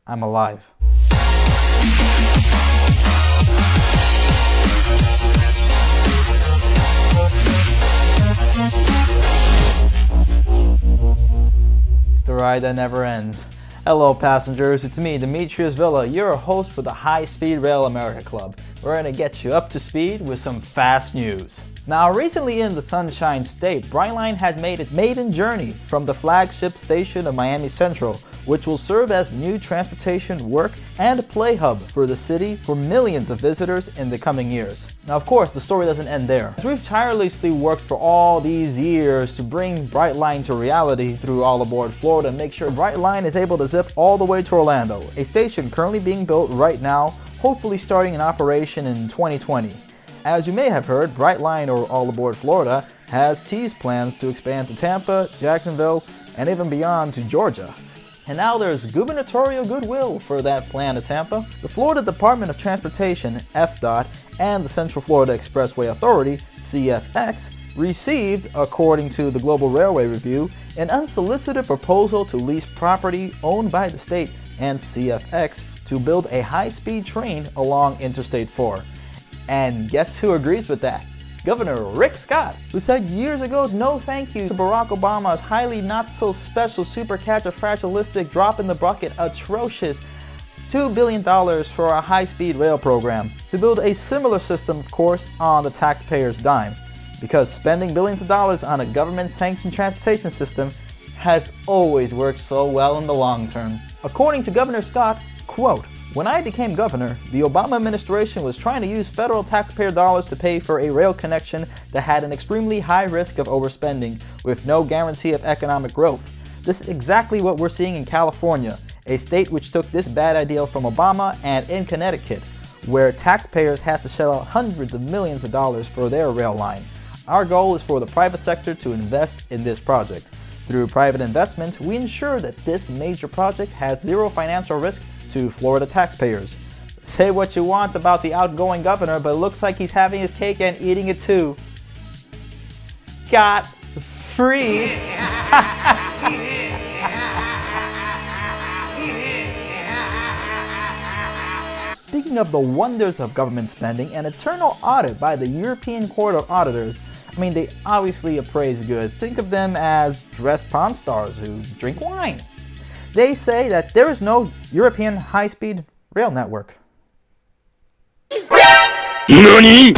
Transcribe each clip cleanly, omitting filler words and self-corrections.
I'm alive. It's the ride that never ends. Hello passengers, it's me, Demetrius Villa, your host for the High Speed Rail America Club. We're going to get you up to speed with some fast news. Now recently in the Sunshine State, Brightline has made its maiden journey from the flagship station of Miami Central, which will serve as the new transportation, work, and play hub for the city for millions of visitors in the coming years. Now of course, the story doesn't end there. As we've tirelessly worked for all these years to bring Brightline to reality through All Aboard Florida and make sure Brightline is able to zip all the way to Orlando, a station currently being built right now, hopefully starting in operation in 2020. As you may have heard, Brightline or All Aboard Florida has teased plans to expand to Tampa, Jacksonville, and even beyond to Georgia. And now there's gubernatorial goodwill for that plan to Tampa. The Florida Department of Transportation, FDOT, and the Central Florida Expressway Authority, CFX, received, according to the Global Railway Review, an unsolicited proposal to lease property owned by the state and CFX to build a high-speed train along Interstate 4. And guess who agrees with that? Governor Rick Scott, who said years ago no thank you to Barack Obama's highly not-so-special supercalifragilistic drop-in-the-bucket atrocious $2 billion for a high-speed rail program, to build a similar system, of course, on the taxpayer's dime. Because spending billions of dollars on a government-sanctioned transportation system has always worked so well in the long term. According to Governor Scott, quote, "When I became governor, the Obama administration was trying to use federal taxpayer dollars to pay for a rail connection that had an extremely high risk of overspending, with no guarantee of economic growth. This is exactly what we're seeing in California, a state which took this bad idea from Obama, and in Connecticut, where taxpayers had to shell out hundreds of millions of dollars for their rail line. Our goal is for the private sector to invest in this project. Through private investment, we ensure that this major project has zero financial risk to Florida taxpayers." Say what you want about the outgoing governor, but it looks like he's having his cake and eating it too. Scott free. Speaking of the wonders of government spending, an internal audit by the European Court of Auditors, they obviously appraise good. Think of them as dressed porn stars who drink wine. They say that there is no European high-speed rail network. NANI?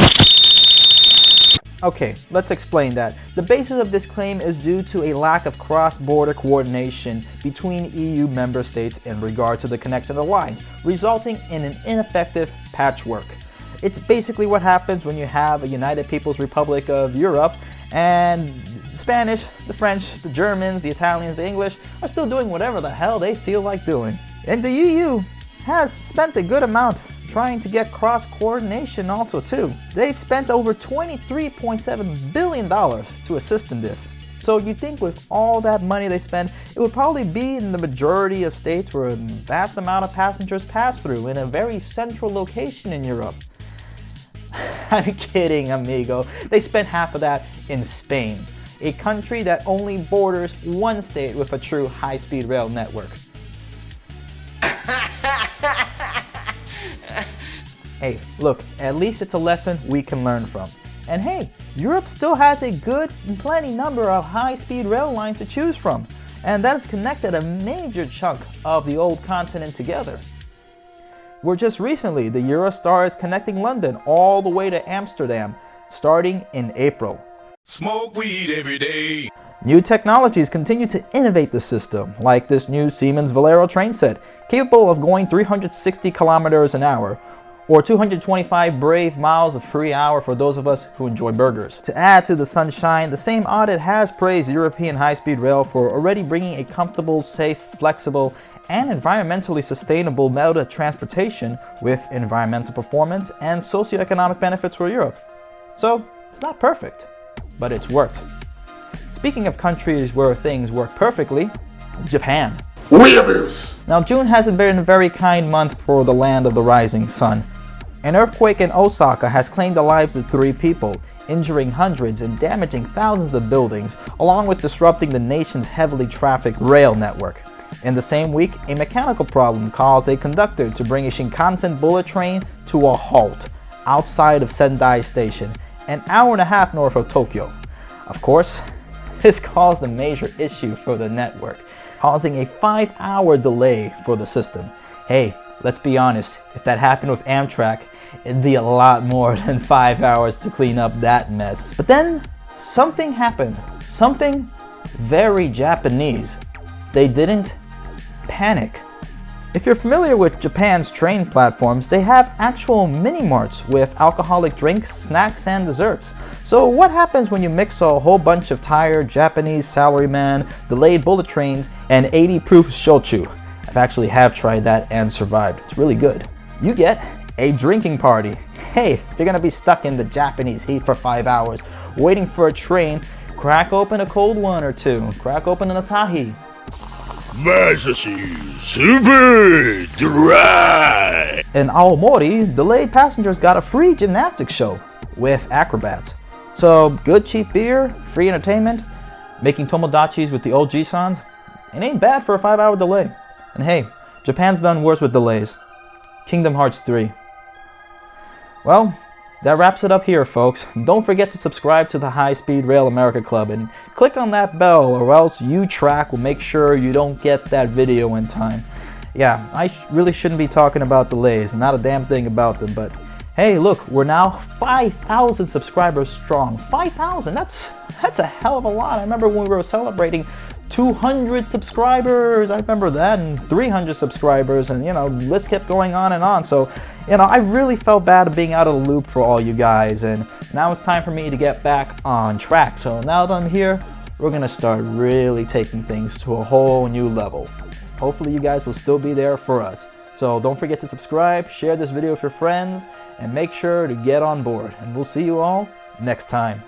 Okay, let's explain that. The basis of this claim is due to a lack of cross-border coordination between EU member states in regard to the connection of the lines, resulting in an ineffective patchwork. It's basically what happens when you have a United People's Republic of Europe and the Spanish, the French, the Germans, the Italians, the English are still doing whatever the hell they feel like doing. And the EU has spent a good amount trying to get cross-coordination also too. They've spent over $23.7 billion to assist in this. So you'd think with all that money they spend, it would probably be in the majority of states where a vast amount of passengers pass through in a very central location in Europe. I'm kidding, amigo. They spent half of that in Spain, a country that only borders one state with a true high-speed rail network. Hey, look, at least it's a lesson we can learn from. And hey, Europe still has a good and plenty number of high-speed rail lines to choose from, and that has connected a major chunk of the old continent together. Where just recently, the Eurostar is connecting London all the way to Amsterdam, starting in April. Smoke weed every day. New technologies continue to innovate the system, like this new Siemens Valero train set, capable of going 360 kilometers an hour, or 225 brave miles of free hour for those of us who enjoy burgers. To add to the sunshine, the same audit has praised European high-speed rail for already bringing a comfortable, safe, flexible, and environmentally sustainable mode of transportation with environmental performance and socioeconomic benefits for Europe. So, it's not perfect, but it's worked. Speaking of countries where things work perfectly, Japan. Weeaboos! Now, June hasn't been a very kind month for the land of the rising sun. An earthquake in Osaka has claimed the lives of 3 people, injuring hundreds and damaging thousands of buildings, along with disrupting the nation's heavily trafficked rail network. In the same week, a mechanical problem caused a conductor to bring a Shinkansen bullet train to a halt outside of Sendai Station, an hour and a half north of Tokyo. Of course, this caused a major issue for the network, causing a 5-hour delay for the system. Hey, let's be honest, if that happened with Amtrak, it'd be a lot more than 5 hours to clean up that mess. But then, something happened. Something very Japanese. They didn't panic. If you're familiar with Japan's train platforms, they have actual mini-marts with alcoholic drinks, snacks, and desserts. So what happens when you mix a whole bunch of tired Japanese salarymen, delayed bullet trains, and 80 proof shochu? I've actually tried that and survived. It's really good. You get a drinking party. Hey, if you're gonna be stuck in the Japanese heat for 5 hours, waiting for a train, crack open a cold one or two. Crack open an Asahi. Masashi Super Dry. In Aomori, delayed passengers got a free gymnastics show with acrobats. So good cheap beer, free entertainment, making tomodachis with the OG-sans. It ain't bad for a 5-hour delay. And hey, Japan's done worse with delays. Kingdom Hearts 3. Well, that wraps it up here, folks. Don't forget to subscribe to the High Speed Rail America Club and click on that bell, or else U-Track will make sure you don't get that video in time. Yeah, I really shouldn't be talking about delays, not a damn thing about them, but hey, look, we're now 5,000 subscribers strong. 5,000, that's a hell of a lot. I remember when we were celebrating 200 subscribers, I remember that, and 300 subscribers, and list kept going on and on. So, I really felt bad being out of the loop for all you guys, and now it's time for me to get back on track. So now that I'm here, we're gonna start really taking things to a whole new level. Hopefully you guys will still be there for us. So don't forget to subscribe, share this video with your friends, and make sure to get on board. And we'll see you all next time.